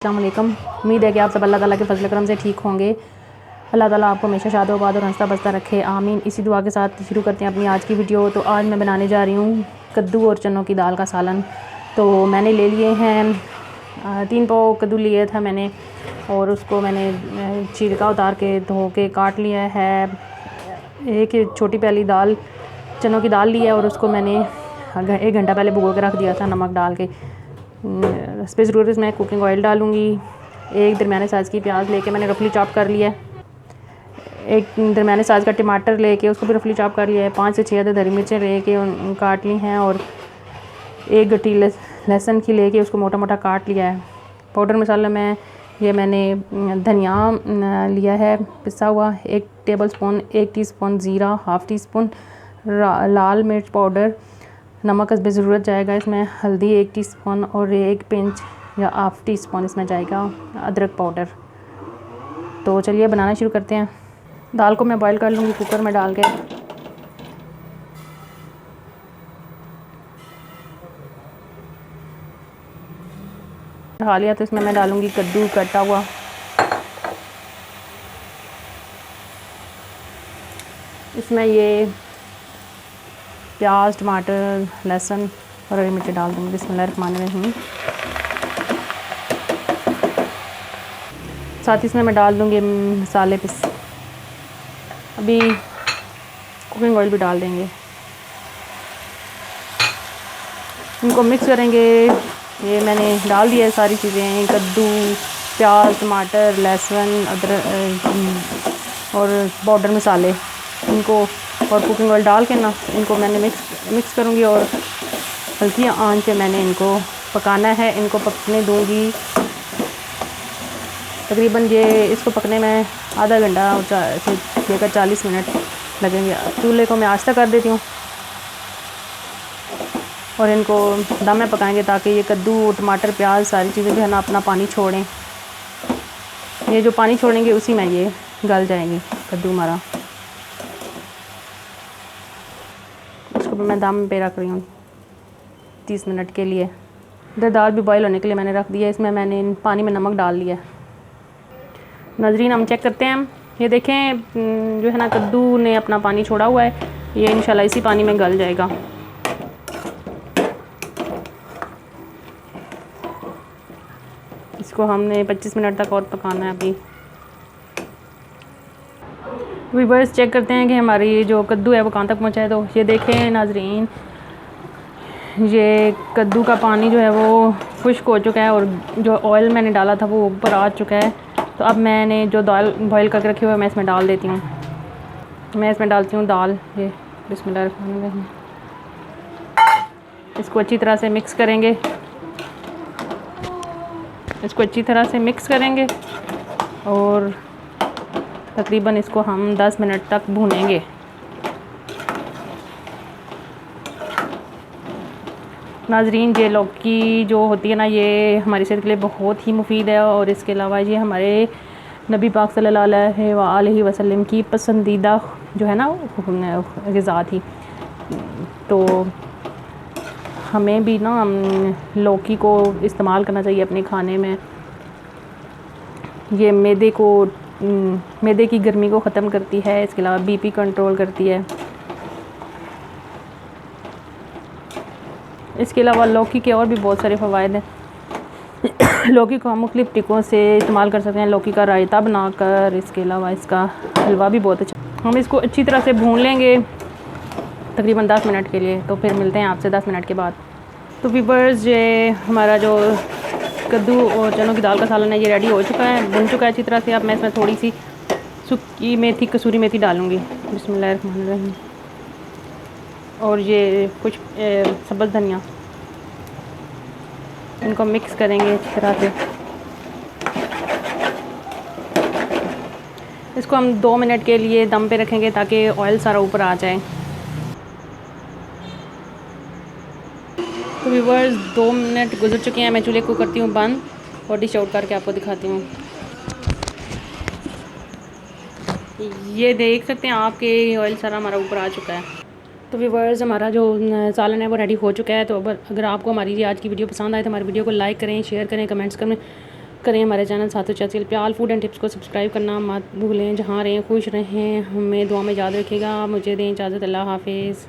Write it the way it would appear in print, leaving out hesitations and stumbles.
अस्सलाम वालेकुम। उम्मीद है कि आप सब अल्लाह ताला के फजल करम से ठीक होंगे। अल्लाह ताला आपको हमेशा शादोबाद और हंसता बसता रखे, आमीन। इसी दुआ के साथ शुरू करते हैं अपनी आज की वीडियो। तो आज मैं बनाने जा रही हूँ कद्दू और चनों की दाल का सालन। तो मैंने ले लिए हैं 3 पाव कद्दू लिए था मैंने, और उसको मैंने छिलका उतार के धो के काट लिया है। एक छोटी प्याली दाल चनों की दाल ली है और उसको मैंने 1 घंटा पहले भिगो के रख दिया था नमक डाल के। इस पर ज़रूरत मैं कुकिंग ऑयल डालूँगी। एक दरमियाने साइज़ की प्याज लेके मैंने रफली चॉप कर लिया है। एक दरमियाने साइज़ का टमाटर लेके उसको भी रफली चॉप कर लिया है। 5 से 6 हरी मिर्चें लेके काट ली हैं, और एक गट्टी लहसुन की लेके उसको मोटा मोटा काट लिया है। पाउडर मसाला मैंने धनिया लिया है पिसा हुआ 1 टेबल स्पून, 1 टीस्पून ज़ीरा, हाफ़ टी स्पून लाल मिर्च पाउडर, नमक बे ज़रूरत जाएगा इसमें, हल्दी 1 टीस्पून और 1 पिंच या हाफ़ टी स्पून इसमें जाएगा अदरक पाउडर। तो चलिए बनाना शुरू करते हैं। दाल को मैं बॉईल कर लूँगी कुकर में डाल के। ढा लिया तो इसमें मैं डालूँगी कद्दू कटा हुआ। इसमें ये प्याज, टमाटर, लहसुन और हरी मिर्च डाल दूँगी। बिस्मिल्लाहिर्रहमानिर्रहीम। साथ ही इसमें मैं डाल दूँगी मसाले अभी कुकिंग ऑयल भी डाल देंगे। इनको मिक्स करेंगे। ये मैंने डाल दिया है सारी चीज़ें, कद्दू, प्याज, टमाटर, लहसुन, अदरक और पाउडर मसाले, इनको और कुकिंग ऑयल डाल के ना इनको मैंने मिक्स करूँगी, और हल्की आंच पे मैंने इनको पकाना है। इनको पकने दूँगी तकरीबन, ये इसको पकने में आधा घंटा से लेकर 40 मिनट लगेंगे। चूल्हे को मैं आस्था कर देती हूँ और इनको दम में पकाएंगे ताकि ये कद्दू, टमाटर, प्याज सारी चीज़ें जो है ना अपना पानी छोड़ें। ये जो पानी छोड़ेंगे उसी में ये गल जाएंगी कद्दू हमारा। इसको मैं दम पे रख रही हूँ 30 मिनट के लिए। इधर दाल भी बॉईल होने के लिए मैंने रख दिया है। इसमें मैंने पानी में नमक डाल दिया है। नाज़रीन हम चेक करते हैं। ये देखें जो है ना कद्दू ने अपना पानी छोड़ा हुआ है। ये इंशाल्लाह इसी पानी में गल जाएगा। इसको हमने 25 मिनट तक और पकाना है। अभी व्यूअर्स चेक करते हैं कि हमारी जो कद्दू है वो कहाँ तक पहुँचा है। तो ये देखें नाज़रीन, ये कद्दू का पानी जो है वो खुश्क हो चुका है, और जो ऑयल मैंने डाला था वो ऊपर आ चुका है। तो अब मैंने जो दाल बॉईल करके रखी हुई है मैं इसमें डाल देती हूँ। मैं इसमें डालती हूँ दाल। ये बिस्मिल्लाहिर्रहमानिर्रहीम। इसको अच्छी तरह से मिक्स करेंगे। इसको अच्छी तरह से मिक्स करेंगे और तकरीबन इसको हम 10 मिनट तक भूनेंगे। नाज़रीन ये लौकी जो होती है ना, ये हमारी सेहत के लिए बहुत ही मुफीद है, और इसके अलावा ये हमारे नबी पाक सल्लल्लाहु अलैहि वसल्लम की पसंदीदा जो है ना ग़िज़ा थी। तो हमें भी ना लौकी को इस्तेमाल करना चाहिए अपने खाने में। ये मैदे की गर्मी को ख़त्म करती है। इसके अलावा बीपी कंट्रोल करती है। इसके अलावा लौकी के और भी बहुत सारे फ़वाइद हैं। लौकी को हम मुख्तलिफ़ तरीक़ों से इस्तेमाल कर सकते हैं। लौकी का रायता बनाकर, इसके अलावा इसका हलवा भी बहुत अच्छा। हम इसको अच्छी तरह से भून लेंगे तकरीबन 10 मिनट के लिए। तो फिर मिलते हैं आपसे 10 मिनट के बाद। तो व्यूअर्स ये हमारा जो कद्दू और चनों की दाल का सालन है ये रेडी हो चुका है, भुन चुका है अच्छी तरह से। अब मैं इसमें थोड़ी सी सूखी मेथी, कसूरी मेथी डालूँगी। बिस्मिल्लाहिर्रहमानिर्रहीम। और ये कुछ सब्ज़ धनिया, इनको मिक्स करेंगे अच्छी तरह से। इसको हम 2 मिनट के लिए दम पे रखेंगे ताकि ऑयल सारा ऊपर आ जाए। तो व्यूअर्स 2 मिनट गुजर चुके हैं। मैं चूल्हे को करती हूँ बंद और डिश आउट करके आपको दिखाती हूँ। ये देख सकते हैं आपके ऑयल सारा हमारा ऊपर आ चुका है। तो व्यूअर्स हमारा जो सालन है वो रेडी हो चुका है। तो अगर आपको हमारी आज की वीडियो पसंद आए तो हमारी वीडियो को लाइक करें, शेयर करें, कमेंट्स करें करें हमारे चैनल साथो चैचिल प्याल फूड एंड टिप्स को सब्सक्राइब करना मत भूलें। जहाँ रहें खुश रहें, हमें दुआ में याद रखिएगा। मुझे दें इजाज़त, अल्लाह हाफिज़।